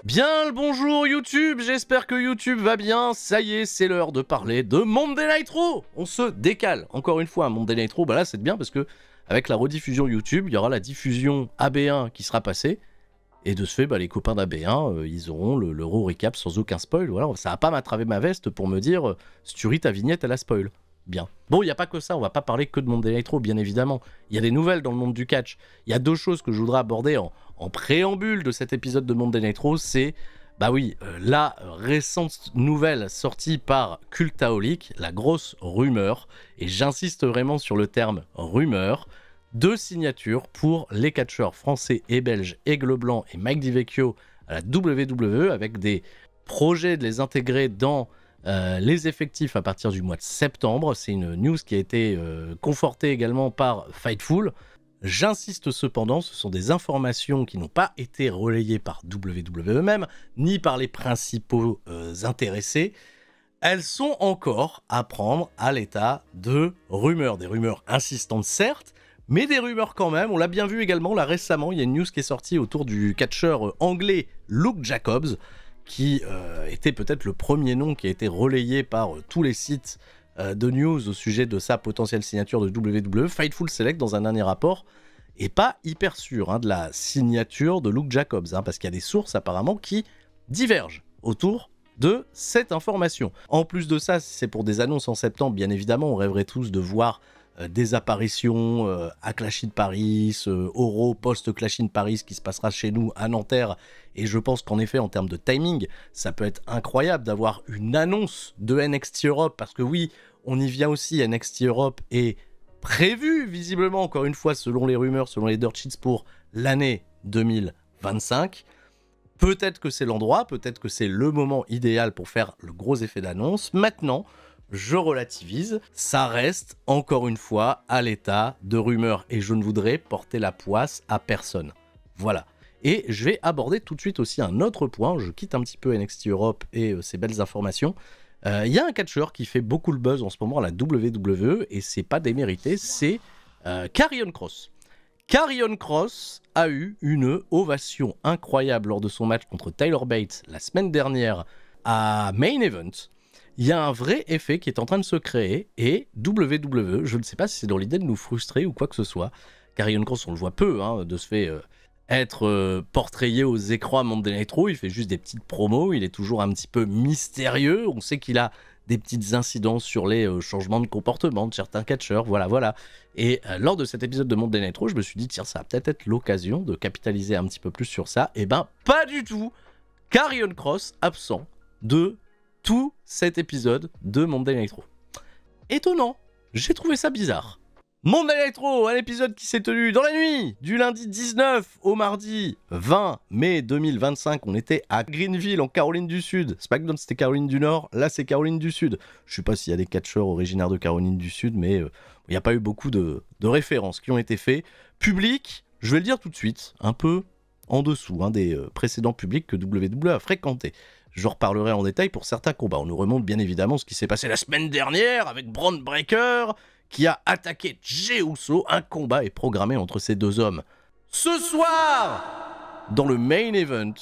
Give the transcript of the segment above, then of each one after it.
Bien le bonjour YouTube, j'espère que YouTube va bien. Ça y est, c'est l'heure de parler de Monday Nitro. On se décale. Encore une fois, Monday Nitro, bah là c'est bien parce que avec la rediffusion YouTube, il y aura la diffusion AB1 qui sera passée. Et de ce fait, bah, les copains d'AB1, ils auront l'Euro recap sans aucun spoil. Voilà, ça va pas m'attraver ma veste pour me dire Sturi, ta vignette, elle a spoil. Bien. Bon, il n'y a pas que ça, on va pas parler que de Monday Nitro, bien évidemment. Il y a des nouvelles dans le monde du catch. Il y a deux choses que je voudrais aborder en préambule de cet épisode de Monday Nitro, c'est, bah oui, la récente nouvelle sortie par Cultaholic, la grosse rumeur, et j'insiste vraiment sur le terme rumeur, de signatures pour les catcheurs français et belges Aigle Blanc et Mike DiVecchio à la WWE, avec des projets de les intégrer dans les effectifs à partir du mois de septembre. C'est une news qui a été confortée également par Fightful. J'insiste cependant, ce sont des informations qui n'ont pas été relayées par WWE eux-mêmes, ni par les principaux intéressés. Elles sont encore à prendre à l'état de rumeurs. Des rumeurs insistantes certes, mais des rumeurs quand même. On l'a bien vu également là récemment, il y a une news qui est sortie autour du catcheur anglais Luke Jacobs, qui était peut-être le premier nom qui a été relayé par tous les sites de news au sujet de sa potentielle signature de WWE. Fightful Select, dans un dernier rapport, est pas hyper sûr de la signature de Luke Jacobs, parce qu'il y a des sources apparemment qui divergent autour de cette information. En plus de ça, si c'est pour des annonces en septembre, bien évidemment, on rêverait tous de voir des apparitions à Clash in Paris, Euro post-Clash in Paris qui se passera chez nous à Nanterre. Et je pense qu'en effet, en termes de timing, ça peut être incroyable d'avoir une annonce de NXT Europe, parce que oui, on y vient aussi, NXT Europe est prévu, visiblement, encore une fois, selon les rumeurs, selon les dirt sheets, pour l'année 2025. Peut-être que c'est l'endroit, peut-être que c'est le moment idéal pour faire le gros effet d'annonce. Maintenant, je relativise, ça reste encore une fois à l'état de rumeur et je ne voudrais porter la poisse à personne. Voilà. Et je vais aborder tout de suite aussi un autre point, je quitte un petit peu NXT Europe et ces belles informations. Il y a un catcheur qui fait beaucoup le buzz en ce moment à la WWE et c'est pas démérité, c'est Karrion Kross. Karrion Kross a eu une ovation incroyable lors de son match contre Tyler Bates la semaine dernière à Main Event. Il y a un vrai effet qui est en train de se créer et WWE, je ne sais pas si c'est dans l'idée de nous frustrer ou quoi que ce soit. Karrion Kross, on le voit peu, de ce fait être portrayé aux écrans à Monday Nitro, il fait juste des petites promos, il est toujours un petit peu mystérieux, on sait qu'il a des petites incidences sur les changements de comportement de certains catcheurs, voilà. Et lors de cet épisode de Monday Nitro, je me suis dit, tiens, ça va peut-être être l'occasion de capitaliser un petit peu plus sur ça. Et ben, pas du tout. Karrion Kross absent de tout cet épisode de Monday Nitro. Étonnant, j'ai trouvé ça bizarre. Monday Nitro, un épisode qui s'est tenu dans la nuit du lundi 19 au mardi 20 mai 2025. On était à Greenville en Caroline du Sud. SmackDown c'était Caroline du Nord, là c'est Caroline du Sud. Je sais pas s'il y a des catcheurs originaires de Caroline du Sud, mais il n'y a pas eu beaucoup de références qui ont été faites. Public, je vais le dire tout de suite, un peu en dessous des précédents publics que WWE a fréquenté. Je reparlerai en détail pour certains combats. On nous remonte bien évidemment ce qui s'est passé la semaine dernière avec Bron Breakker qui a attaqué Jey Uso. Un combat est programmé entre ces deux hommes ce soir dans le main event.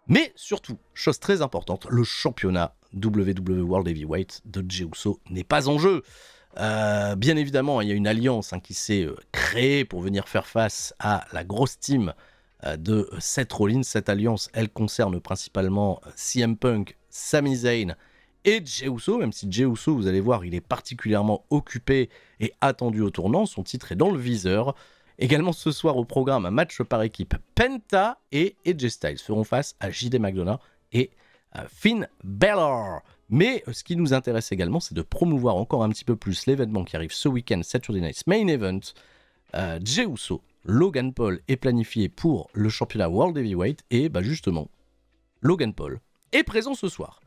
Mais surtout, chose très importante, le championnat WWE World Heavyweight de Jey Uso n'est pas en jeu. Bien évidemment, il y a une alliance qui s'est créée pour venir faire face à la grosse team de Seth Rollins. Cette alliance, elle concerne principalement CM Punk, Sami Zayn et Jey Uso, même si Jey Uso, vous allez voir, il est particulièrement occupé et attendu au tournant, son titre est dans le viseur. Également ce soir au programme, un match par équipe, Penta et AJ Styles feront face à JD McDonough et Finn Balor. Mais ce qui nous intéresse également, c'est de promouvoir encore un petit peu plus l'événement qui arrive ce week-end, Saturday Night's Main Event. Jey Uso, Logan Paul est planifié pour le championnat World Heavyweight et justement, Logan Paul est présent ce soir.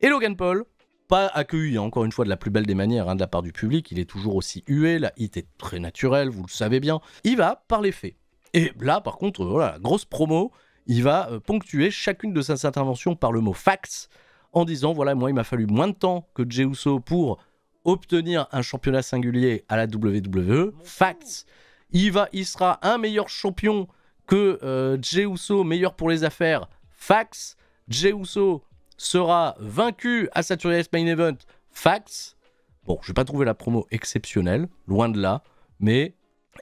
Et Logan Paul, pas accueilli encore une fois de la plus belle des manières de la part du public, il est toujours aussi hué, la hit est très naturelle, vous le savez bien, il va par les faits. Et là par contre, voilà, grosse promo, il va ponctuer chacune de ses interventions par le mot facts, en disant voilà, moi il m'a fallu moins de temps que Jey Uso pour obtenir un championnat singulier à la WWE, facts. Il sera un meilleur champion que Jey Uso, meilleur pour les affaires, facts. Jey Uso sera vaincu à Saturday Night Main Event. Facts. Bon, je vais pas trouver la promo exceptionnelle, loin de là, mais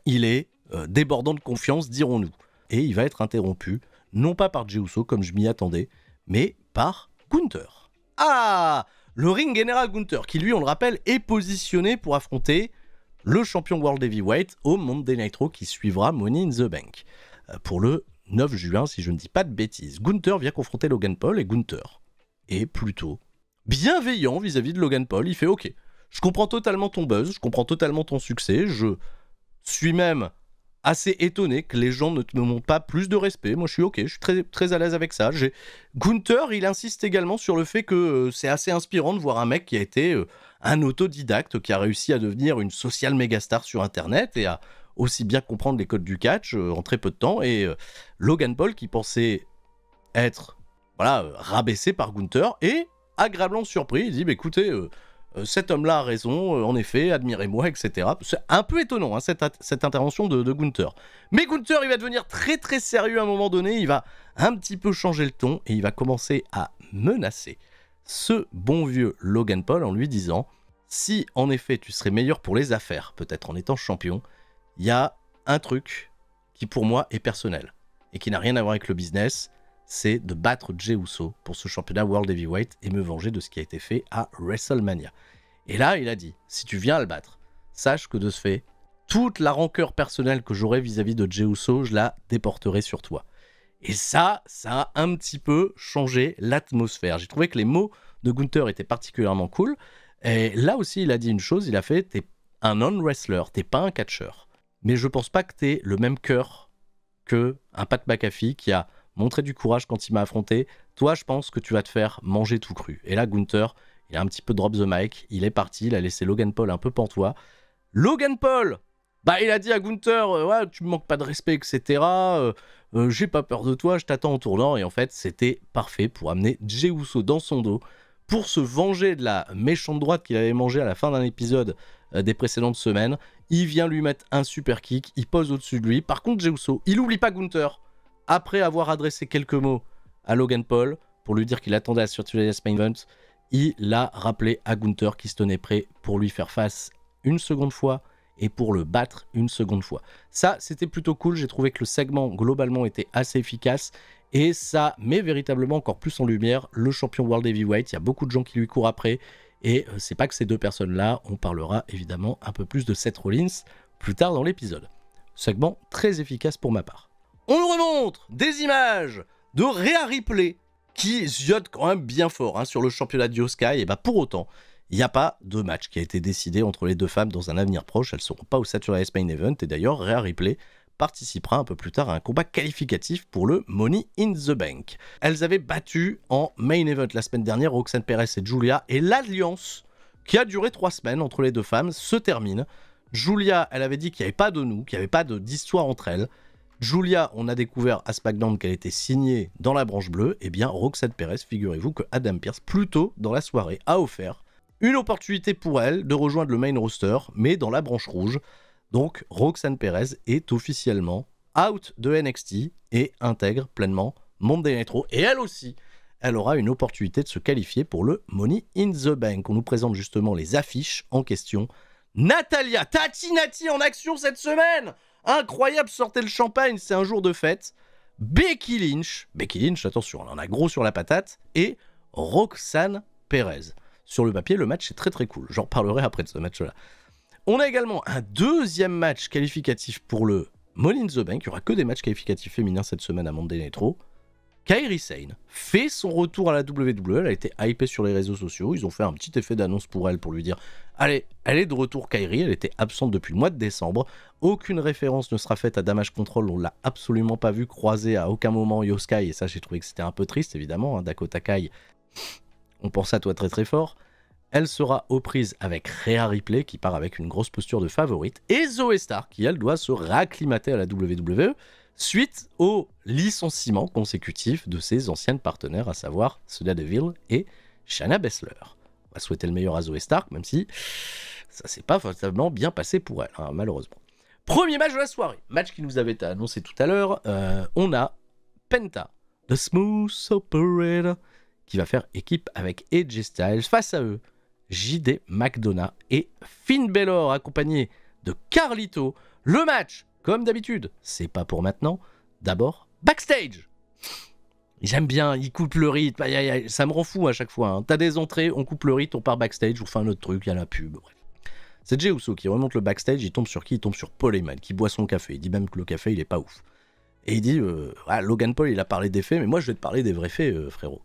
il est débordant de confiance, dirons-nous. Et il va être interrompu, non pas par Jey Uso, comme je m'y attendais, mais par Gunther. Ah, le ring général Gunther, qui lui, on le rappelle, est positionné pour affronter le champion World Heavyweight au Monday Night Raw qui suivra Money in the Bank. Pour le 9 juin, si je ne dis pas de bêtises. Gunther vient confronter Logan Paul et Gunther est plutôt bienveillant vis-à-vis de Logan Paul. Il fait « Ok, je comprends totalement ton buzz, je comprends totalement ton succès, je suis même assez étonné que les gens ne te montrent pas plus de respect. Moi, je suis ok, je suis très, très à l'aise avec ça. » Gunther, il insiste également sur le fait que c'est assez inspirant de voir un mec qui a été un autodidacte, qui a réussi à devenir une social mégastar sur Internet et à aussi bien comprendre les codes du catch en très peu de temps. Et Logan Paul, qui pensait être rabaissé par Gunther, et agréablement surpris, il dit bah, écoutez, cet homme-là a raison, en effet, admirez-moi, etc. C'est un peu étonnant, hein, cette intervention de Gunther. Mais Gunther, il va devenir très très sérieux à un moment donné, il va un petit peu changer le ton, et il va commencer à menacer ce bon vieux Logan Paul en lui disant « Si, en effet, tu serais meilleur pour les affaires, peut-être en étant champion, il y a un truc qui, pour moi, est personnel, et qui n'a rien à voir avec le business, c'est de battre Jey Uso pour ce championnat World Heavyweight et me venger de ce qui a été fait à WrestleMania. » Et là, il a dit, si tu viens à le battre, sache que de ce fait, toute la rancœur personnelle que j'aurais vis-à-vis de Jey Uso, je la déporterai sur toi. Et ça a un petit peu changé l'atmosphère. J'ai trouvé que les mots de Gunther étaient particulièrement cool. Et là aussi, il a dit une chose, il a fait, t'es un non-wrestler, t'es pas un catcheur. Mais je pense pas que t'aies le même cœur que un Pat McAfee qui a montré du courage quand il m'a affronté. Toi, je pense que tu vas te faire manger tout cru. Et là, Gunther, il a un petit peu drop the mic, il est parti, il a laissé Logan Paul un peu pantois. Logan Paul, bah il a dit à Gunther, ouais, tu me manques pas de respect, etc. J'ai pas peur de toi, je t'attends en tournant. Et en fait, c'était parfait pour amener Jey Uso dans son dos, pour se venger de la méchante droite qu'il avait mangée à la fin d'un épisode des précédentes semaines. Il vient lui mettre un super kick, il pose au-dessus de lui. Par contre, Jey Uso, il oublie pas Gunther. Après avoir adressé quelques mots à Logan Paul, pour lui dire qu'il attendait à Saturday Night Main Event, il a rappelé à Gunther qu'il se tenait prêt pour lui faire face une seconde fois et pour le battre une seconde fois. Ça, c'était plutôt cool. J'ai trouvé que le segment, globalement, était assez efficace et ça met véritablement encore plus en lumière le champion World Heavyweight. Il y a beaucoup de gens qui lui courent après et c'est pas que ces deux personnes-là. On parlera évidemment un peu plus de Seth Rollins plus tard dans l'épisode. Segment très efficace pour ma part. On nous remontre des images de Rhea Ripley qui ziote quand même bien fort hein, sur le championnat de Sky. Et bah pour autant, il n'y a pas de match qui a été décidé entre les deux femmes dans un avenir proche. Elles ne seront pas au Saturday Night Main Event. Et d'ailleurs, Rhea Ripley participera un peu plus tard à un combat qualificatif pour le Money in the Bank. Elles avaient battu en Main Event la semaine dernière Roxanne Perez et Julia. Et l'alliance qui a duré 3 semaines entre les deux femmes se termine. Julia, elle avait dit qu'il n'y avait pas de nous, qu'il n'y avait pas d'histoire entre elles. Julia, on a découvert à SmackDown qu'elle était signée dans la branche bleue. Et bien, Roxanne Perez, figurez-vous que Adam Pearce, plus tôt dans la soirée, a offert une opportunité pour elle de rejoindre le main roster, mais dans la branche rouge. Donc, Roxanne Perez est officiellement out de NXT et intègre pleinement Monday Night Raw. Et elle aussi, elle aura une opportunité de se qualifier pour le Money in the Bank. On nous présente justement les affiches en question. Natalya, Tati Nati en action cette semaine! Incroyable, sortez le champagne, c'est un jour de fête. Becky Lynch, attention, elle en a gros sur la patate. Et Roxanne Perez. Sur le papier, le match est très très cool. J'en parlerai après de ce match-là. On a également un deuxième match qualificatif pour le Money in the Bank. Il n'y aura que des matchs qualificatifs féminins cette semaine à Monday Night Raw. Kairi Sane fait son retour à la WWE. Elle a été hypée sur les réseaux sociaux. Ils ont fait un petit effet d'annonce pour elle pour lui dire allez, elle est de retour Kairi. Elle était absente depuis le mois de décembre. Aucune référence ne sera faite à Damage Control. On l'a absolument pas vu croiser à aucun moment Io Sky. Et ça, j'ai trouvé que c'était un peu triste, évidemment. Dakota Kai, on pense à toi très très fort. Elle sera aux prises avec Rhea Ripley qui part avec une grosse posture de favorite. Et Zoey Stark qui, elle, doit se réacclimater à la WWE suite au licenciement consécutif de ses anciennes partenaires, à savoir Sonya Deville et Shayna Baszler. On va souhaiter le meilleur à Zoey Stark, même si ça s'est pas forcément bien passé pour elle, hein, malheureusement. Premier match de la soirée, match qui nous avait été annoncé tout à l'heure. On a Penta The Smooth Operator, qui va faire équipe avec AJ Styles. Face à eux, JD McDonough et Finn Balor, accompagné de Carlito. Le match, comme d'habitude, c'est pas pour maintenant. D'abord, backstage. J'aime bien, il coupe le rythme, ça me rend fou à chaque fois. Hein. T'as des entrées, on coupe le rythme, on part backstage, on fait un autre truc, il y a la pub, bref. C'est Jey Uso qui remonte le backstage, il tombe sur qui? Il tombe sur Paul Heyman, qui boit son café. Il dit même que le café, il est pas ouf. Et il dit, Logan Paul, il a parlé des faits, mais moi, je vais te parler des vrais faits, frérot.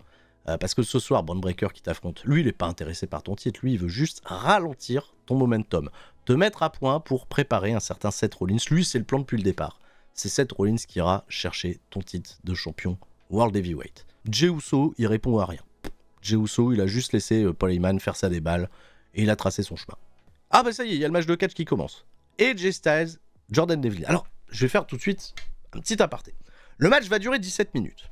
Parce que ce soir, Bron Breakker qui t'affronte, lui, il est pas intéressé par ton titre. Lui, il veut juste ralentir ton momentum. Te mettre à point pour préparer un certain Seth Rollins. Lui, c'est le plan depuis le départ. C'est Seth Rollins qui ira chercher ton titre de champion World Heavyweight. Jey Uso, il répond à rien. Jey Uso, il a juste laissé Paul Heyman faire sa déballe et il a tracé son chemin. Ah bah ça y est, il y a le match de catch qui commence. AJ Styles, Jordan Devlin. Alors, je vais faire tout de suite un petit aparté. Le match va durer 17 minutes.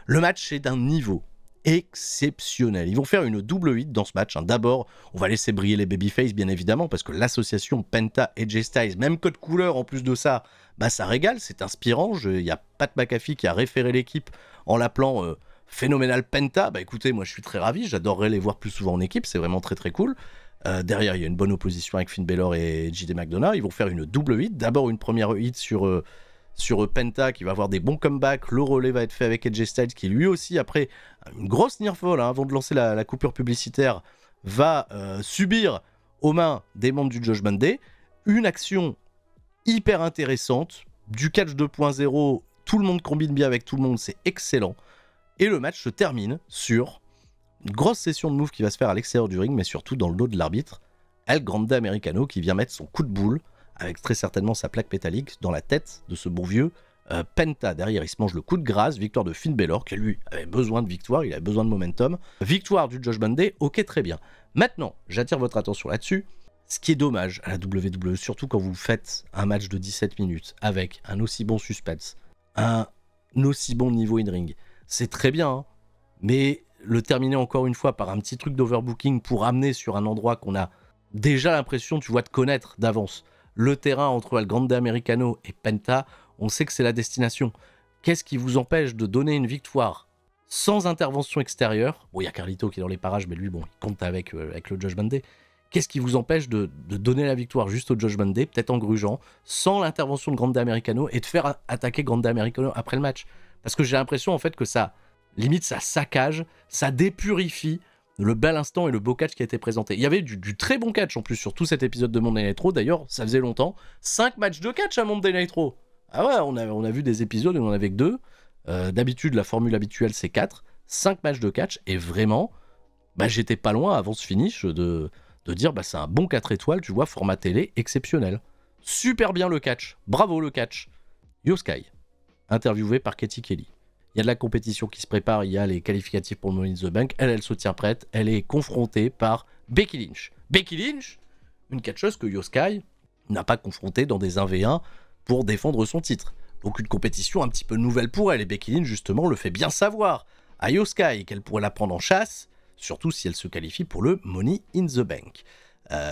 Le match est d'un niveau exceptionnel. Ils vont faire une double hit dans ce match. Hein. D'abord, on va laisser briller les babyface, bien évidemment, parce que l'association Penta et AJ Styles, même code couleur en plus de ça, bah ça régale, c'est inspirant. Il y a Pat McAfee qui a référé l'équipe en l'appelant Phénoménal Penta. Bah écoutez, moi je suis très ravi, j'adorerais les voir plus souvent en équipe, c'est vraiment très très cool. Derrière, il y a une bonne opposition avec Finn Balor et JD McDonough. Ils vont faire une double hit. D'abord, une première hit sur Penta qui va avoir des bons comebacks. Le relais va être fait avec AJ Styles qui, lui aussi, après une grosse nearfall, hein, avant de lancer la coupure publicitaire, va subir aux mains des membres du Judgment Day. Une action hyper intéressante. Du catch 2.0, tout le monde combine bien avec tout le monde, c'est excellent. Et le match se termine sur une grosse session de moves qui va se faire à l'extérieur du ring, mais surtout dans le dos de l'arbitre, El Grande Americano, qui vient mettre son coup de boule, avec très certainement sa plaque métallique, dans la tête de ce bon vieux Penta. Derrière, il se mange le coup de grâce, victoire de Finn Balor, qui lui avait besoin de victoire, il avait besoin de momentum. Victoire du Judgment Day, ok, très bien. Maintenant, j'attire votre attention là-dessus. Ce qui est dommage à la WWE, surtout quand vous faites un match de 17 minutes, avec un aussi bon suspense, un aussi bon niveau in-ring, c'est très bien, hein, mais le terminer encore une fois par un petit truc d'overbooking pour amener sur un endroit qu'on a déjà l'impression, tu vois, de connaître d'avance. Le terrain entre El Grande Americano et Penta, on sait que c'est la destination. Qu'est-ce qui vous empêche de donner une victoire sans intervention extérieure? Bon, il y a Carlito qui est dans les parages, mais lui, bon, il compte avec le Judgment Day. Qu'est-ce qui vous empêche de donner la victoire juste au Judgment Day, peut-être en grugeant, sans l'intervention de Grande Americano, et de faire attaquer Grande Americano après le match? Parce que j'ai l'impression, en fait, que ça, limite, ça saccage, ça dépurifie le bel instant et le beau catch qui a été présenté. Il y avait du très bon catch, en plus, sur tout cet épisode de Monday Night Raw. D'ailleurs, ça faisait longtemps. 5 matchs de catch à Monday Night Raw. Ah ouais, on a vu des épisodes où on en avait que 2. D'habitude, la formule habituelle, c'est 4. 5 matchs de catch, et vraiment, bah, j'étais pas loin, avant ce finish, de dire, bah, c'est un bon 4 étoiles, tu vois, format télé exceptionnel. Super bien le catch. Bravo le catch. Io Sky, interviewé par Katie Kelly. Il y a de la compétition qui se prépare, il y a les qualificatifs pour le Money in the Bank. Elle se tient prête, elle est confrontée par Becky Lynch. Becky Lynch, une catcheuse que Io Sky n'a pas confrontée dans des 1v1 pour défendre son titre. Donc une compétition un petit peu nouvelle pour elle, et Becky Lynch justement le fait bien savoir à Io Sky qu'elle pourrait la prendre en chasse, surtout si elle se qualifie pour le Money in the Bank.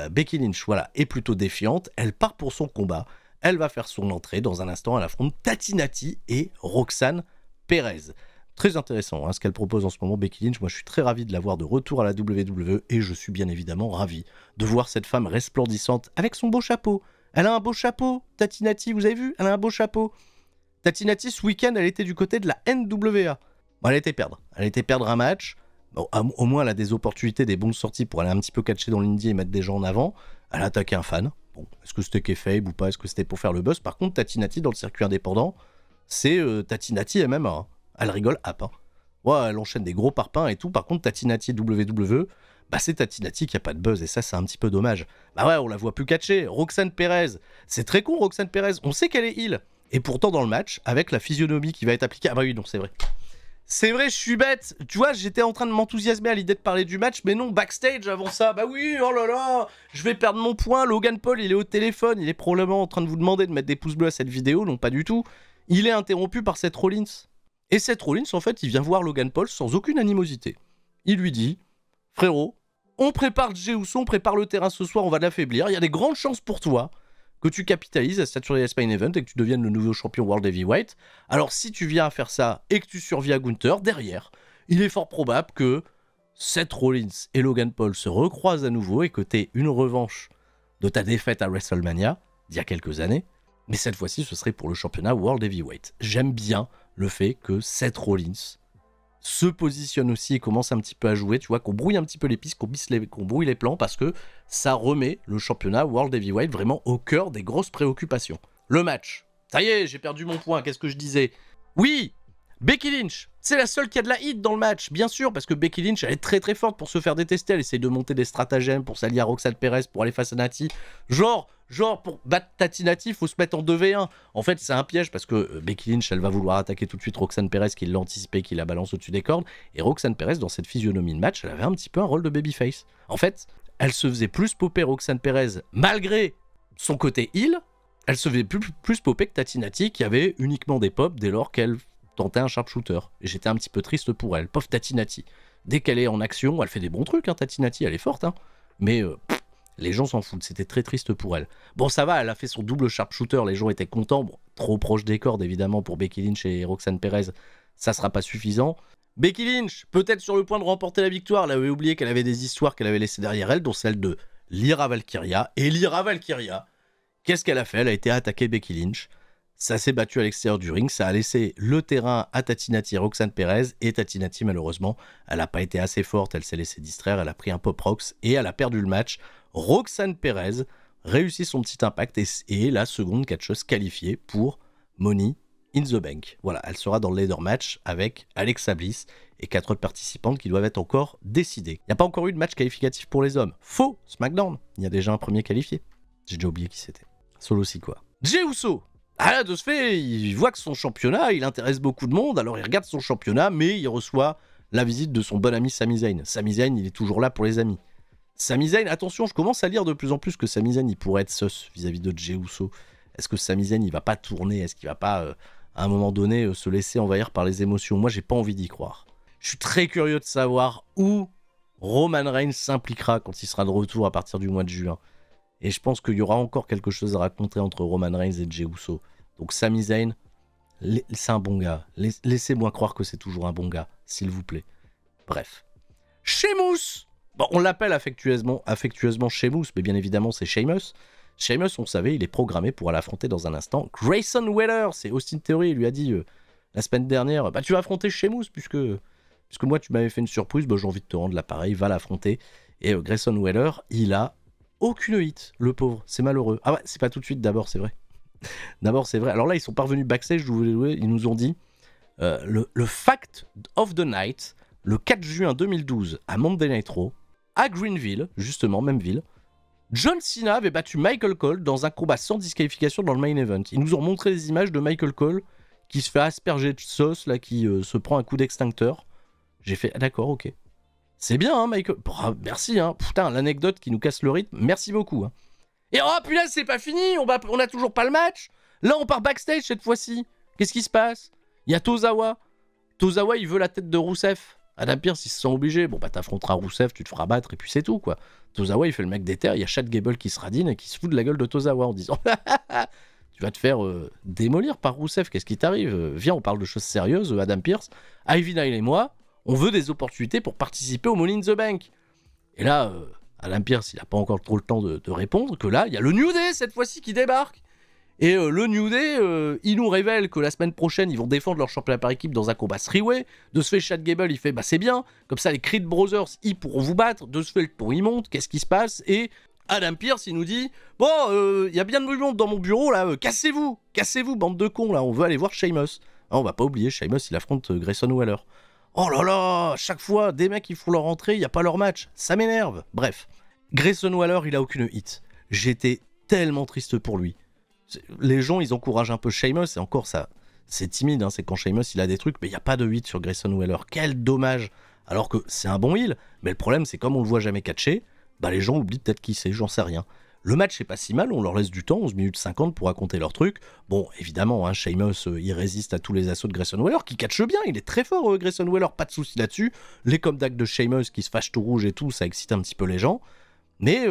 Becky Lynch, voilà, est plutôt défiante, elle part pour son combat, elle va faire son entrée, dans un instant elle affronte Tatinati et Roxanne Perez. Très intéressant hein, ce qu'elle propose en ce moment, Becky Lynch. Moi je suis très ravi de la voir de retour à la WWE, et je suis bien évidemment ravi de voir cette femme resplendissante avec son beau chapeau. Elle a un beau chapeau, Tatinati, vous avez vu? Elle a un beau chapeau. Tatinati, ce week-end, elle était du côté de la NWA. Bon, elle était perdre un match. Bon, au moins, elle a des opportunités, des bonnes sorties pour aller un petit peu catcher dans l'indie et mettre des gens en avant. Elle a attaqué un fan. Bon, est-ce que c'était kayfabe ou pas? Est-ce que c'était pour faire le buzz? Par contre, Tatinati, dans le circuit indépendant, c'est Tatinati MMA. Hein. Elle rigole hop. Hein. Ouais, elle enchaîne des gros parpaings et tout. Par contre, Tatinati WWE, bah c'est Tatinati qui a pas de buzz, et ça, c'est un petit peu dommage. Bah ouais, on la voit plus catcher. Roxanne Perez, c'est très con, Roxanne Perez. On sait qu'elle est heel. Et pourtant, dans le match, avec la physionomie qui va être appliquée... Ah bah oui, non, c'est vrai. C'est vrai, je suis bête. Tu vois, j'étais en train de m'enthousiasmer à l'idée de parler du match, mais non, backstage avant ça. Bah oui, oh là là, je vais perdre mon point. Logan Paul, il est au téléphone. Il est probablement en train de vous demander de mettre des pouces bleus à cette vidéo. Non, pas du tout. Il est interrompu par Seth Rollins. Et Seth Rollins, en fait, il vient voir Logan Paul sans aucune animosité. Il lui dit, frérot, on prépare Jey Uso, on prépare le terrain ce soir, on va l'affaiblir. Il y a des grandes chances pour toi que tu capitalises à Saturday Main Event et que tu deviennes le nouveau champion World Heavyweight. Alors si tu viens à faire ça et que tu survis à Gunther, derrière, il est fort probable que Seth Rollins et Logan Paul se recroisent à nouveau et que tu aies une revanche de ta défaite à WrestleMania d'il y a quelques années. Mais cette fois-ci, ce serait pour le championnat World Heavyweight. J'aime bien le fait que Seth Rollins se positionne aussi et commence un petit peu à jouer, tu vois, qu'on brouille un petit peu les pistes, qu'on brouille les plans, parce que ça remet le championnat World Heavyweight vraiment au cœur des grosses préoccupations. Le match. Ça y est, j'ai perdu mon point, qu'est-ce que je disais? Oui, Becky Lynch, c'est la seule qui a de la hit dans le match, bien sûr, parce que Becky Lynch, elle est très très forte pour se faire détester, elle essaye de monter des stratagèmes pour s'allier à Roxanne Perez, pour aller face à Nati, genre pour battre Tati Nati, il faut se mettre en 2v1. En fait, c'est un piège parce que Becky Lynch, elle va vouloir attaquer tout de suite Roxanne Perez qui l'a anticipé, qui la balance au-dessus des cordes. Et Roxanne Perez, dans cette physionomie de match, elle avait un petit peu un rôle de babyface. En fait, elle se faisait plus popper Roxanne Perez malgré son côté heel. Elle se faisait plus popper que Tati Nati qui avait uniquement des pops dès lors qu'elle tentait un sharpshooter. Et j'étais un petit peu triste pour elle. Pauvre Tati Nati. Dès qu'elle est en action, elle fait des bons trucs, hein, Tati Nati, elle est forte. Hein. Mais les gens s'en foutent, c'était très triste pour elle. Bon, ça va, elle a fait son double sharpshooter, les gens étaient contents. Bon, trop proche des cordes, évidemment, pour Becky Lynch et Roxanne Perez, ça sera pas suffisant. Becky Lynch, peut-être sur le point de remporter la victoire, elle avait oublié qu'elle avait des histoires qu'elle avait laissées derrière elle, dont celle de Lyra Valkyria. Et Lyra Valkyria, qu'est-ce qu'elle a fait? Elle a été attaquée Becky Lynch. Ça s'est battu à l'extérieur du ring, ça a laissé le terrain à Tati Nati et Roxanne Perez, et Tati Nati, malheureusement, elle n'a pas été assez forte, elle s'est laissée distraire, elle a pris un pop rocks et elle a perdu le match. Roxanne Perez réussit son petit impact et est la seconde catcheuse qualifiée pour Money in the Bank. Voilà, elle sera dans le ladder match avec Alexa Bliss et 4 autres participantes qui doivent être encore décidées. Il n'y a pas encore eu de match qualificatif pour les hommes. Faux, SmackDown, il y a déjà un premier qualifié. J'ai déjà oublié qui c'était. Solo Sikoa. Jey Uso. Ah là, de ce fait, il voit que son championnat, il intéresse beaucoup de monde, alors il regarde son championnat, mais il reçoit la visite de son bon ami Sami Zayn. Sami Zayn, il est toujours là pour les amis. Sami Zayn, attention, je commence à lire de plus en plus que Sami Zayn, il pourrait être sus vis-à-vis de Jey Uso. Est-ce que Sami Zayn, il va pas tourner? Est-ce qu'il va pas, à un moment donné, se laisser envahir par les émotions? Moi, j'ai pas envie d'y croire. Je suis très curieux de savoir où Roman Reigns s'impliquera quand il sera de retour à partir du mois de juin. Et je pense qu'il y aura encore quelque chose à raconter entre Roman Reigns et Jey Uso. Donc Sami Zayn, c'est un bon gars. Laissez-moi croire que c'est toujours un bon gars, s'il vous plaît. Bref. Sheamus. Bon, on l'appelle affectueusement Sheamus, mais bien évidemment c'est Sheamus. Sheamus, on savait, il est programmé pour aller affronter dans un instant Grayson Waller. C'est Austin Theory, il lui a dit la semaine dernière, bah tu vas affronter Sheamus puisque moi tu m'avais fait une surprise, bah, j'ai envie de te rendre l'appareil, va l'affronter. Et Grayson Waller, il a aucune hit, le pauvre, c'est malheureux. Ah ouais, c'est pas tout de suite, d'abord c'est vrai. D'abord c'est vrai. Alors là ils sont parvenus backstage, ils nous ont dit le fact of the night, le 4 juin 2012 à Monday Night Raw, à Greenville, justement, même ville, John Cena avait battu Michael Cole dans un combat sans disqualification dans le main event. Ils nous ont montré des images de Michael Cole qui se fait asperger de sauce, là, qui se prend un coup d'extincteur. J'ai fait, ah, d'accord, ok. C'est bien, hein, Michael. Merci, hein. Putain, l'anecdote qui nous casse le rythme, merci beaucoup. Hein. Et oh, puis là, c'est pas fini, on a toujours pas le match. Là, on part backstage cette fois-ci. Qu'est-ce qui se passe? Il y a Tozawa. Tozawa, il veut la tête de Rusev. Adam Pearce, il se sent obligé. Bon, bah, t'affronteras Rusev, tu te feras battre, et puis c'est tout, quoi. Tozawa, il fait le mec d'éther. Il y a Chad Gable qui se radine et qui se fout de la gueule de Tozawa en disant tu vas te faire démolir par Rusev, qu'est-ce qui t'arrive? Viens, on parle de choses sérieuses, Adam Pearce. Ivy Nile et moi, on veut des opportunités pour participer au Money in the Bank. Et là, Adam Pearce, il n'a pas encore trop le temps de répondre, que là, il y a le New Day, cette fois-ci, qui débarque. Et le New Day, il nous révèle que la semaine prochaine, ils vont défendre leur championnat par équipe dans un combat three-way. De ce fait, Chad Gable, il fait, bah c'est bien, comme ça les Creed Brothers, ils pourront vous battre. De ce fait, le ton, il monte, qu'est-ce qui se passe? Et Adam Pearce, il nous dit, bon, il y a bien de monde dans mon bureau, là, cassez-vous, bande de cons, là, on veut aller voir Sheamus. Ah, on va pas oublier, Sheamus, il affronte Grayson Waller. Oh là là, chaque fois, des mecs, ils font leur entrée, il n'y a pas leur match, ça m'énerve. Bref, Grayson Waller, il a aucune hit. J'étais tellement triste pour lui. Les gens, ils encouragent un peu Sheamus, et encore ça, c'est timide, hein, c'est quand Sheamus il a des trucs, mais il n'y a pas de 8 sur Grayson Waller. Quel dommage. Alors que c'est un bon heel, mais le problème c'est comme on le voit jamais catcher, bah les gens oublient peut-être qui c'est, j'en sais rien. Le match c'est pas si mal, on leur laisse du temps, 11 minutes 50 pour raconter leur truc. Bon, évidemment, hein, Sheamus, il résiste à tous les assauts de Grayson Waller, qui catche bien, il est très fort Grayson Waller, pas de souci là-dessus. Les comebacks de Sheamus qui se fâche tout rouge et tout, ça excite un petit peu les gens. Mais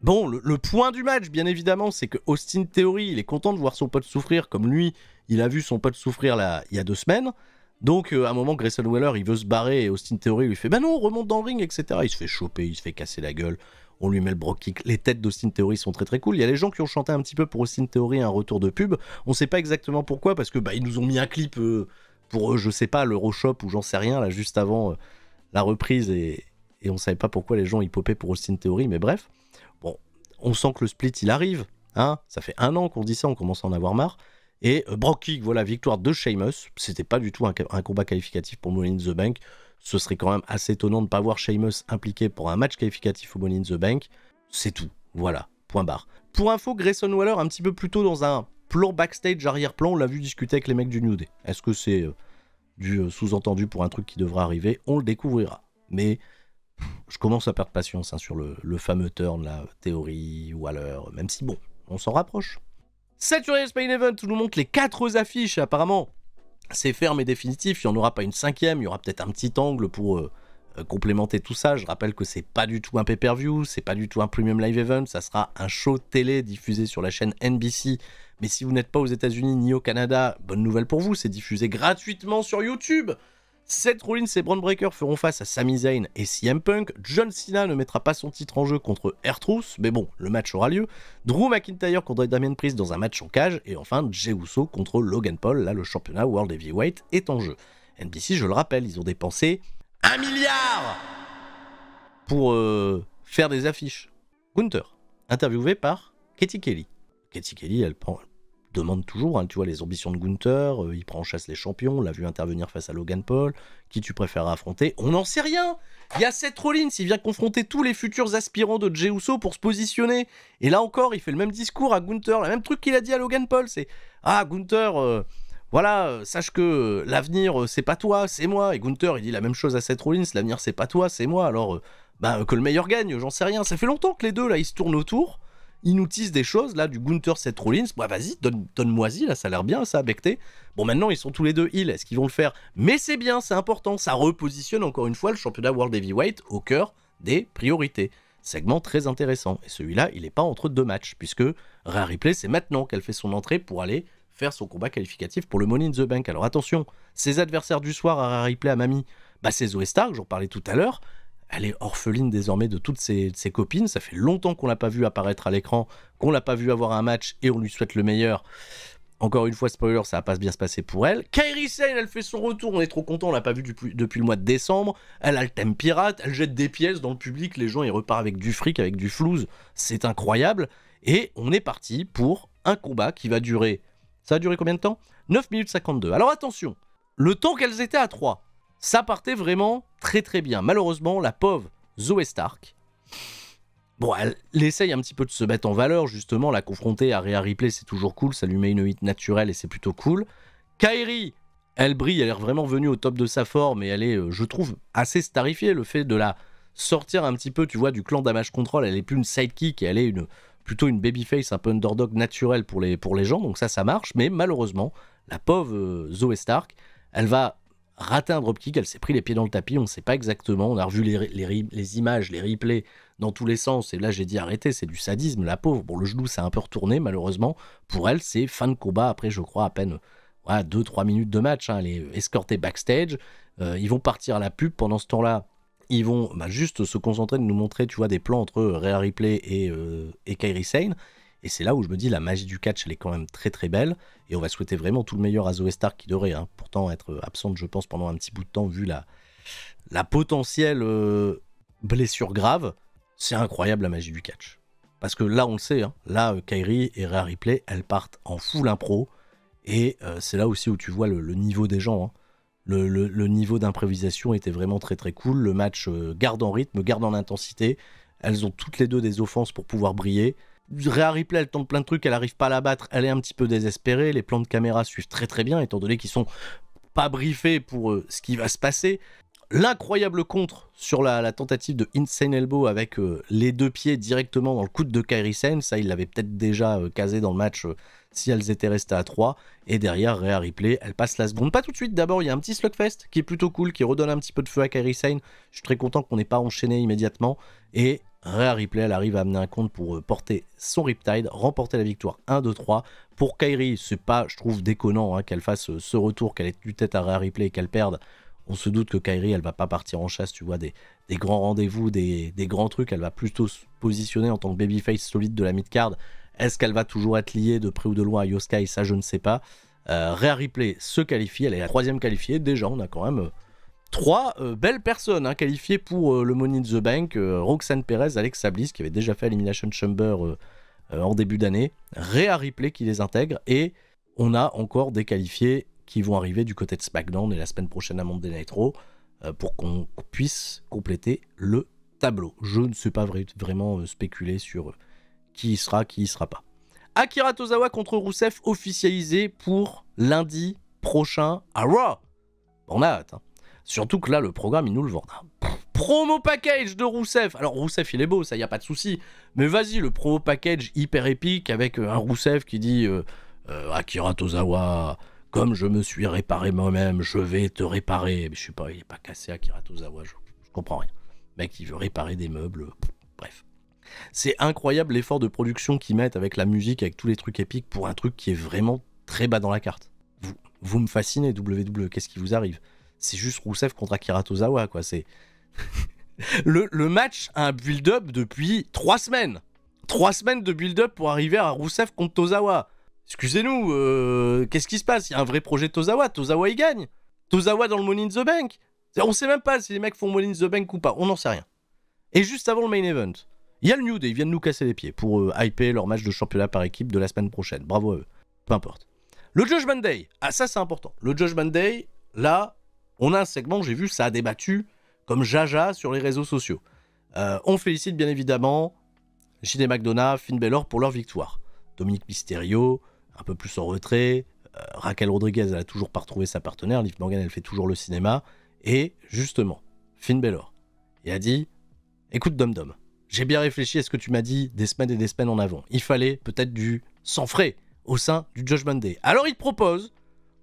Bon, le point du match, bien évidemment, c'est que Austin Theory, il est content de voir son pote souffrir, comme lui, il a vu son pote souffrir là, il y a 2 semaines. Donc, à un moment, Grayson Waller, il veut se barrer, et Austin Theory lui fait « Bah non, remonte dans le ring, etc. » Il se fait choper, il se fait casser la gueule, on lui met le Brogue Kick. Les têtes d'Austin Theory sont très très cool. Il y a les gens qui ont chanté un petit peu pour Austin Theory un retour de pub. On sait pas exactement pourquoi, parce que bah, ils nous ont mis un clip pour, je sais pas, l'Euroshop ou j'en sais rien, là, juste avant la reprise, et on savait pas pourquoi les gens y popaient pour Austin Theory, mais bref. Bon, on sent que le split, il arrive, hein. Ça fait 1 an qu'on dit ça, on commence à en avoir marre. Et Brogue Kick, voilà, victoire de Sheamus. C'était pas du tout un combat qualificatif pour Money in the Bank. Ce serait quand même assez étonnant de ne pas voir Sheamus impliqué pour un match qualificatif au Money in the Bank. C'est tout, voilà, point barre. Pour info, Grayson Waller, un petit peu plus tôt dans un plan backstage arrière-plan, on l'a vu discuter avec les mecs du New Day. Est-ce que c'est du sous-entendu pour un truc qui devra arriver? On le découvrira. Mais je commence à perdre patience hein, sur le fameux turn, la théorie, Waller, même si bon, on s'en rapproche. Saturday Main Event, où nous montre les 4 affiches, apparemment c'est ferme et définitif, il n'y en aura pas une 5e, il y aura peut-être un petit angle pour complémenter tout ça. Je rappelle que c'est pas du tout un pay-per-view, c'est pas du tout un premium live event, ça sera un show télé diffusé sur la chaîne NBC, mais si vous n'êtes pas aux États-Unis ni au Canada, bonne nouvelle pour vous, c'est diffusé gratuitement sur YouTube. Seth Rollins et Bron Breakker feront face à Sami Zayn et CM Punk. John Cena ne mettra pas son titre en jeu contre R-Truth, mais bon, le match aura lieu. Drew McIntyre contre Damien Priest dans un match en cage. Et enfin, Jey Uso contre Logan Paul. Là, le championnat World Heavyweight est en jeu. NBC, je le rappelle, ils ont dépensé 1 milliard pour faire des affiches. Gunther, interviewé par Katie Kelly. Katie Kelly, elle demande toujours, hein, tu vois, les ambitions de Gunther, il prend en chasse les champions, on l'a vu intervenir face à Logan Paul, qui tu préfères affronter? On n'en sait rien. Il y a Seth Rollins, il vient confronter tous les futurs aspirants de Jey Uso pour se positionner, et là encore, il fait le même discours à Gunther, le même truc qu'il a dit à Logan Paul, c'est « Ah, Gunther, voilà, sache que l'avenir, c'est pas toi, c'est moi. » Et Gunther, il dit la même chose à Seth Rollins, « L'avenir, c'est pas toi, c'est moi. » Alors, que le meilleur gagne, j'en sais rien. Ça fait longtemps que les deux, là, ils se tournent autour. Ils nous teasent des choses, là, du Gunther Seth Rollins. Bah, vas-y, donne-moi-y, là, ça a l'air bien, ça, becté. Bon, maintenant, ils sont tous les deux heal, est-ce qu'ils vont le faire? Mais c'est bien, c'est important, ça repositionne encore une fois le championnat World Heavyweight au cœur des priorités. Segment très intéressant. Et celui-là, il n'est pas entre 2 matchs, puisque Rhea Ripley, c'est maintenant qu'elle fait son entrée pour aller faire son combat qualificatif pour le Money in the Bank. Alors attention, ses adversaires du soir à Rhea Ripley, à Mamie, bah, c'est Zoey Stark, j'en parlais tout à l'heure. Elle est orpheline désormais de toutes ses copines. Ça fait longtemps qu'on l'a pas vu apparaître à l'écran, qu'on l'a pas vu avoir un match, et on lui souhaite le meilleur. Encore une fois, spoiler, ça va pas bien se passer pour elle. Kairi Sane, elle fait son retour, on est trop content, on l'a pas vu depuis le mois de décembre. Elle a le thème pirate, elle jette des pièces dans le public, les gens ils repartent avec du fric, avec du flouze, c'est incroyable. Et on est parti pour un combat qui va durer... Ça va durer combien de temps? 9 minutes 52. Alors attention, le temps qu'elles étaient à 3, ça partait vraiment très très bien. Malheureusement, la pauvre Zoey Stark, bon, elle essaye un petit peu de se mettre en valeur, justement, la confronter à Rhea Ripley, c'est toujours cool, ça lui met une hit naturelle et c'est plutôt cool. Kairi, elle brille, elle est vraiment venue au top de sa forme et elle est, je trouve, assez starifiée. Le fait de la sortir un petit peu, tu vois, du clan Damage Control, elle est plus une sidekick et elle est plutôt une babyface, un peu underdog naturel pour les gens, donc ça marche. Mais malheureusement, la pauvre Zoey Stark, elle va raté un dropkick, elle s'est pris les pieds dans le tapis, on ne sait pas exactement, on a revu les images, les replays dans tous les sens, et là j'ai dit arrêtez, c'est du sadisme, la pauvre. Bon, le genou s'est un peu retourné malheureusement, pour elle c'est fin de combat, après je crois à peine 2-3 minutes de match, hein. Elle est escortée backstage, ils vont partir à la pub, pendant ce temps-là, ils vont juste se concentrer de nous montrer, tu vois, des plans entre Rhea Ripley et Kairi Sane. Et c'est là où je me dis, la magie du catch, elle est quand même très très belle. Et on va souhaiter vraiment tout le meilleur à Zoey Stark, qui devrait pourtant être absente, je pense, pendant un petit bout de temps, vu la potentielle blessure grave. C'est incroyable la magie du catch. Parce que là, on le sait, hein, là, Kairi et Rhea Ripley, elles partent en full impro. Et c'est là aussi où tu vois le niveau des gens. Hein. Le niveau d'improvisation était vraiment très très cool. Le match garde en rythme, garde en intensité. Elles ont toutes les deux des offenses pour pouvoir briller. Rhea Ripley, elle tente plein de trucs, elle n'arrive pas à la battre, elle est un petit peu désespérée, les plans de caméra suivent très très bien, étant donné qu'ils sont pas briefés pour ce qui va se passer. L'incroyable contre sur la tentative de Insane Elbow avec les 2 pieds directement dans le coude de Kairi Sane, ça il l'avait peut-être déjà casé dans le match si elles étaient restées à 3, et derrière Rhea Ripley, elle passe la seconde, pas tout de suite, d'abord il y a un petit slugfest qui est plutôt cool, qui redonne un petit peu de feu à Kairi Sane, je suis très content qu'on n'ait pas enchaîné immédiatement, et Rhea Ripley, elle arrive à amener un compte pour porter son Riptide, remporter la victoire 1-2-3. Pour Kairi, c'est pas, je trouve, déconnant hein, qu'elle fasse ce retour, qu'elle ait tenu tête à Rhea Ripley et qu'elle perde. On se doute que Kairi, elle va pas partir en chasse, tu vois, des grands rendez-vous, des grands trucs. Elle va plutôt se positionner en tant que babyface solide de la mid-card. Est-ce qu'elle va toujours être liée de près ou de loin à Io Sky? Ça, je ne sais pas. Rhea Ripley se qualifie, elle est la 3e qualifiée. Déjà, on a quand même 3 belles personnes hein, qualifiées pour le Money in the Bank. Roxanne Perez, Alexa Bliss, qui avait déjà fait Elimination Chamber en début d'année. Rhea Ripley qui les intègre. Et on a encore des qualifiés qui vont arriver du côté de SmackDown et la semaine prochaine à Monday Night Raw pour qu'on puisse compléter le tableau. Je ne sais pas vraiment spéculer sur qui y sera, qui y sera pas. Akira Tozawa contre Rusev officialisé pour lundi prochain à Raw. On a hâte. Hein. Surtout que là, le programme, il nous le vend. Promo package de Rusev. Alors, Rusev, il est beau, ça, y a pas de souci. Mais vas-y, le promo package hyper épique avec un Rusev qui dit Akira Tozawa, comme je me suis réparé moi-même, je vais te réparer. Mais je sais pas, il est pas cassé, Akira Tozawa, je comprends rien. Le mec, il veut réparer des meubles. Bref. C'est incroyable l'effort de production qu'ils mettent avec la musique, avec tous les trucs épiques pour un truc qui est vraiment très bas dans la carte. Vous me fascinez, WWE, qu'est-ce qui vous arrive? C'est juste Rusev contre Akira Tozawa, quoi. C'est le match a un build-up depuis 3 semaines. 3 semaines de build-up pour arriver à Rusev contre Tozawa. Excusez-nous, qu'est-ce qui se passe? Il y a un vrai projet de Tozawa. Tozawa, il gagne. Tozawa dans le Money in the Bank. On sait même pas si les mecs font Money in the Bank ou pas. On n'en sait rien. Et juste avant le main event, il y a le New Day. Ils viennent nous casser les pieds pour hyper leur match de championnat par équipe de la semaine prochaine. Bravo à eux. Peu importe. Le Judgment Day. Ah, ça, c'est important. Le Judgment Day, là... On a un segment, j'ai vu, ça a débattu comme jaja sur les réseaux sociaux. On félicite bien évidemment JD McDonough, Finn Balor pour leur victoire. Dominic Mysterio, un peu plus en retrait. Raquel Rodriguez, elle a toujours pas retrouvé sa partenaire. Liv Morgan, elle fait toujours le cinéma. Et justement, Finn Balor, il a dit « Écoute Dom Dom, j'ai bien réfléchi à ce que tu m'as dit des semaines et des semaines en avant. Il fallait peut-être du sang frais au sein du Judgment Day. » Alors il propose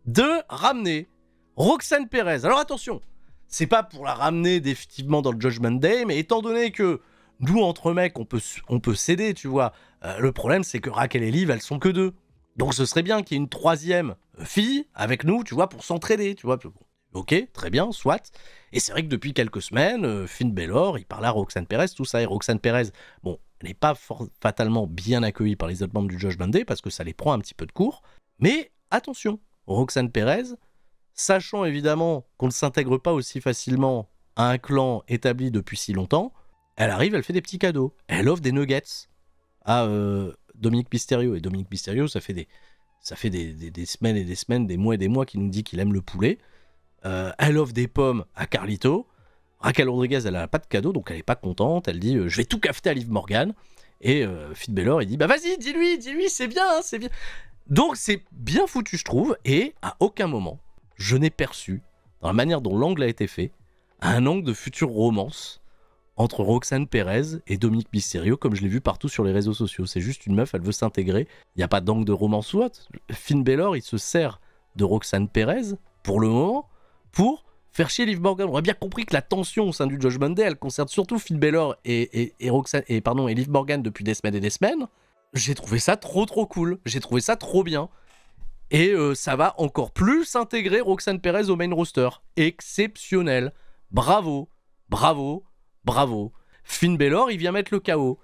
de ramener Roxanne Perez. Alors attention, c'est pas pour la ramener définitivement dans le Judgment Day, mais étant donné que nous, entre mecs, on peut céder, tu vois. Le problème, c'est que Raquel et Liv, elles sont que 2. Donc ce serait bien qu'il y ait une 3e fille avec nous, tu vois, pour s'entraider, tu vois. Ok, très bien, soit. Et c'est vrai que depuis quelques semaines, Finn Balor, il parle à Roxanne Perez, tout ça. Et Roxanne Perez, bon, elle n'est pas fatalement bien accueillie par les autres membres du Judgment Day parce que ça les prend un petit peu de court. Mais attention, Roxanne Perez, sachant évidemment qu'on ne s'intègre pas aussi facilement à un clan établi depuis si longtemps, elle arrive, elle fait des petits cadeaux. Elle offre des nuggets à Dominic Mysterio. Et Dominic Mysterio, ça fait des semaines et des semaines, des mois et des mois qu'il nous dit qu'il aime le poulet. Elle offre des pommes à Carlito. Raquel Rodriguez, elle n'a pas de cadeau, donc elle n'est pas contente. Elle dit je vais tout cafeter à Liv Morgan. Et Finn Balor, il dit bah vas-y, dis-lui, c'est bien, hein, c'est bien. Donc c'est bien foutu, je trouve. Et à aucun moment, je n'ai perçu, dans la manière dont l'angle a été fait, un angle de future romance entre Roxanne Perez et Dominic Mysterio, comme je l'ai vu partout sur les réseaux sociaux. C'est juste une meuf, elle veut s'intégrer. Il n'y a pas d'angle de romance ou autre. Finn Balor, il se sert de Roxanne Perez, pour le moment, pour faire chier Liv Morgan. On a bien compris que la tension au sein du Judgment Day, elle concerne surtout Finn Balor et Liv Morgan depuis des semaines et des semaines. J'ai trouvé ça trop cool. J'ai trouvé ça trop bien. Et ça va encore plus intégrer Roxanne Perez au main roster. Exceptionnel. Bravo. Finn Balor, il vient mettre le chaos.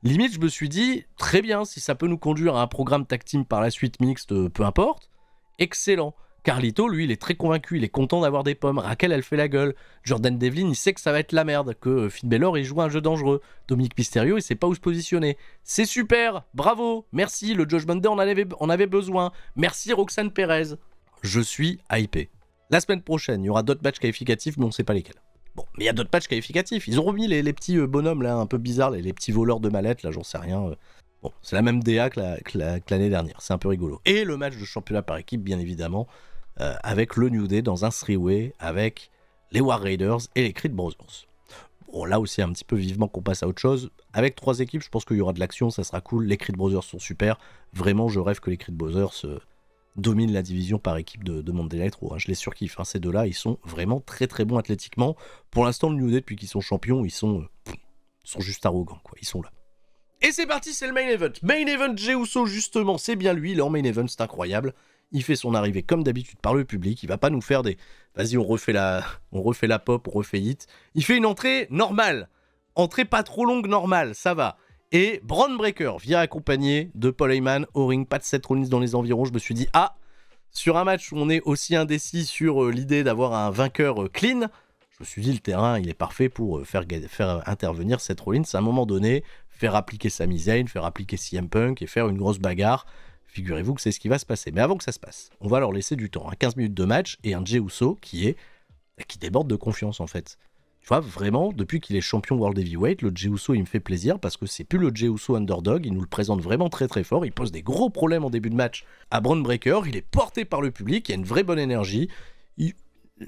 Limite, je me suis dit, très bien, si ça peut nous conduire à un programme tag team par la suite mixte, peu importe. Excellent. Carlito, lui, il est très convaincu, il est content d'avoir des pommes. Raquel, elle fait la gueule. Jordan Devlin, il sait que ça va être la merde, que Finn Balor, il joue un jeu dangereux. Dominic Mysterio, il sait pas où se positionner. C'est super, bravo, merci, le Judgment Day, on avait besoin. Merci Roxanne Perez. Je suis hypé. La semaine prochaine, il y aura d'autres matchs qualificatifs, mais on sait pas lesquels. Bon, mais il y a d'autres matchs qualificatifs. Ils ont remis les petits bonhommes, là, un peu bizarres, les petits voleurs de mallettes, là, j'en sais rien. Bon, c'est la même DA que l'année dernière, c'est un peu rigolo. Et le match de championnat par équipe, bien évidemment, avec le New Day dans un three-way avec les War Raiders et les Creed Brothers. Bon, là aussi, un petit peu vivement qu'on passe à autre chose. Avec 3 équipes, je pense qu'il y aura de l'action, ça sera cool. Les Creed Brothers sont super. Vraiment, je rêve que les Creed Brothers dominent la division par équipe de Monday Night Raw. Je les surkiffe. Ces deux-là, ils sont vraiment très bons athlétiquement. Pour l'instant, le New Day, depuis qu'ils sont champions, ils sont Ils sont juste arrogants, quoi. Ils sont là. Et c'est parti, c'est le main event. Main event, Jey Uso, justement, c'est bien lui. Il est en main event, c'est incroyable. Il fait son arrivée comme d'habitude par le public. Il va pas nous faire des... Vas-y, on refait la pop, on refait hit. Il fait une entrée normale. Entrée pas trop longue, normale, ça va. Et Bron Breakker vient accompagné de Paul Heyman au ring. Pas de Seth Rollins dans les environs. Je me suis dit, ah, sur un match où on est aussi indécis sur l'idée d'avoir un vainqueur clean, je me suis dit, le terrain, il est parfait pour faire intervenir Seth Rollins à un moment donné, faire appliquer Sami Zayn, faire appliquer CM Punk et faire une grosse bagarre. Figurez-vous que c'est ce qui va se passer. Mais avant que ça se passe, on va leur laisser du temps. 15 minutes de match et un Jey Uso qui déborde de confiance en fait. Tu vois, vraiment, depuis qu'il est champion World Heavyweight, le Jey Uso, il me fait plaisir parce que c'est plus le Jey Uso underdog. Il nous le présente vraiment très très fort. Il pose des gros problèmes en début de match à Bron Breakker. Il est porté par le public. Il y a une vraie bonne énergie.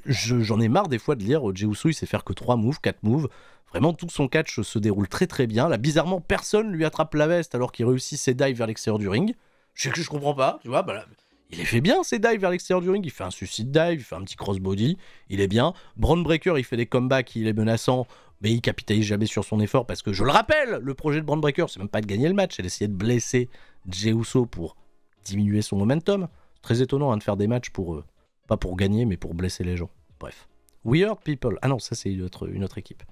J'en ai marre des fois de lire Jey Uso, il sait faire que 3 moves, 4 moves. Vraiment, tout son catch se déroule très très bien. Là, bizarrement, personne lui attrape la veste alors qu'il réussit ses dives vers l'extérieur du ring. Je comprends pas, tu vois, bah là, il les fait bien ses dives vers l'extérieur du ring. Il fait un suicide dive, il fait un petit crossbody, il est bien. Bron Breakker, il fait des comebacks, il est menaçant, mais il capitalise jamais sur son effort parce que, je le rappelle, le projet de Bron Breakker, c'est même pas de gagner le match, c'est d'essayer de blesser Jey Uso pour diminuer son momentum. C'est très étonnant de faire des matchs pour, pas pour gagner, mais pour blesser les gens. Bref. Weird People. Ah non, ça c'est une autre équipe.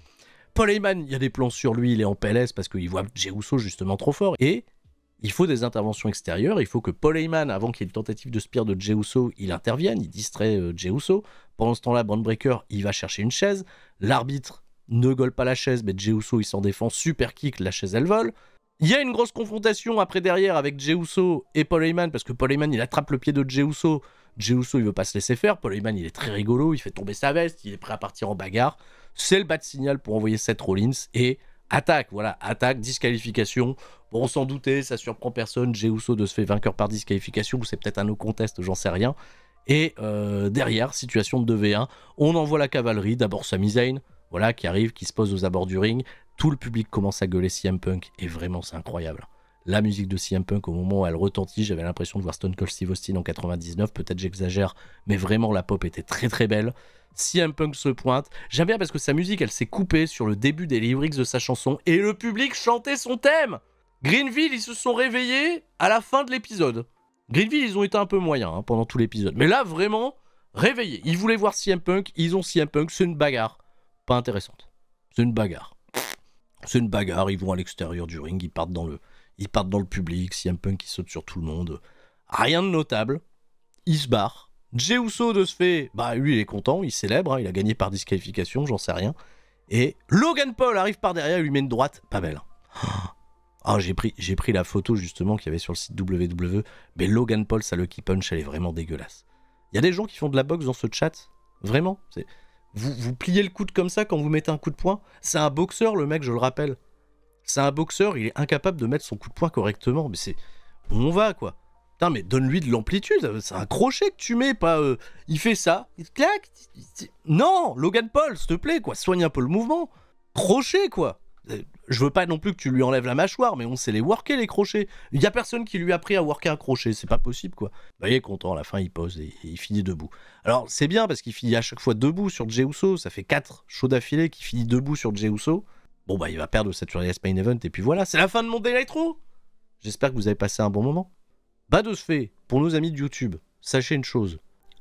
Paul Heyman, il y a des plans sur lui, il est en PLS parce qu'il voit Jey Uso justement trop fort. Et il faut des interventions extérieures, il faut que Paul Heyman, avant qu'il y ait une tentative de spear de Jey Uso, il intervienne, il distrait Jey Uso. Pendant ce temps-là, Bron Breakker, il va chercher une chaise. L'arbitre ne gole pas la chaise, mais Jey Uso, il s'en défend, super kick, la chaise, elle vole. Il y a une grosse confrontation après derrière avec Jey Uso et Paul Heyman, parce que Paul Heyman, il attrape le pied de Jey Uso. Jey Uso, il veut pas se laisser faire. Paul Heyman, il est très rigolo, il fait tomber sa veste, il est prêt à partir en bagarre. C'est le bas de signal pour envoyer Seth Rollins et attaque, voilà, attaque, disqualification. Bon, on s'en doutait, ça surprend personne. Jey Uso de se fait vainqueur par disqualification, ou c'est peut-être un no contest, j'en sais rien. Et derrière, situation de 2v1, on envoie la cavalerie, d'abord Sami Zayn, voilà, qui arrive, qui se pose aux abords du ring. Tout le public commence à gueuler CM Punk, et vraiment, c'est incroyable. La musique de CM Punk, au moment où elle retentit, j'avais l'impression de voir Stone Cold Steve Austin en 99, peut-être j'exagère, mais vraiment, la pop était très très belle. CM Punk se pointe. J'aime bien parce que sa musique, elle s'est coupée sur le début des lyrics de sa chanson, et le public chantait son thème. Greenville, ils se sont réveillés à la fin de l'épisode. Greenville, ils ont été un peu moyens pendant tout l'épisode. Mais là, vraiment, réveillés. Ils voulaient voir CM Punk, ils ont CM Punk, c'est une bagarre. Pas intéressante. C'est une bagarre. C'est une bagarre, ils vont à l'extérieur du ring, ils partent dans le public, CM Punk qui saute sur tout le monde. Rien de notable. Il se barre. Jey Uso de se fait, bah lui il est content, il célèbre, il a gagné par disqualification, j'en sais rien. Et Logan Paul arrive par derrière, il lui met une droite, pas belle. Ah, j'ai pris la photo justement qu'il y avait sur le site WWE, mais Logan Paul, sa Lucky Punch, elle est vraiment dégueulasse. Il y a des gens qui font de la boxe dans ce chat, vraiment. Vous pliez le coude comme ça quand vous mettez un coup de poing. C'est un boxeur, le mec, je le rappelle. C'est un boxeur, il est incapable de mettre son coup de poing correctement. Mais c'est... On va, quoi. Putain, mais donne-lui de l'amplitude. C'est un crochet que tu mets, pas... Il fait ça, il claque. Non, Logan Paul, s'il te plaît, quoi. Soigne un peu le mouvement. Crochet, quoi. Je veux pas non plus que tu lui enlèves la mâchoire, mais on sait les worker, les crochets. Il y a personne qui lui a appris à worker un crochet, c'est pas possible, quoi. Bah, il est content, à la fin, il pose et il finit debout. Alors, c'est bien, parce qu'il finit à chaque fois debout sur Jey Uso, ça fait 4 shows d'affilée qu'il finit debout sur Jey Uso. Bon, bah, il va perdre le Saturday Main Event, et puis voilà, c'est la fin de mon Monday Nitro. J'espère que vous avez passé un bon moment. Bah, de ce fait, pour nos amis de YouTube, sachez une chose,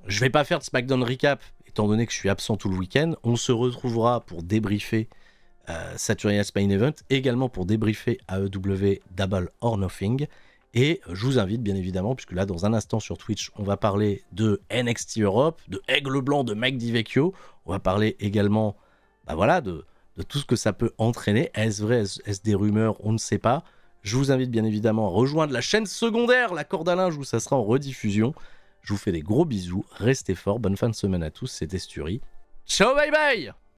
je vais pas faire de SmackDown Recap, étant donné que je suis absent tout le week-end. On se retrouvera pour débriefer Saturday Main Event, également pour débriefer AEW Double or Nothing. Et je vous invite bien évidemment, puisque là dans un instant sur Twitch, on va parler de NXT Europe, de Aigle Blanc, de Mike DiVecchio. On va parler également bah voilà, de tout ce que ça peut entraîner. Est-ce vrai, est-ce des rumeurs, on ne sait pas. Je vous invite bien évidemment à rejoindre la chaîne secondaire, la corde à linge, où ça sera en rediffusion. Je vous fais des gros bisous, restez forts, bonne fin de semaine à tous, c'était Sturi. Ciao, bye bye.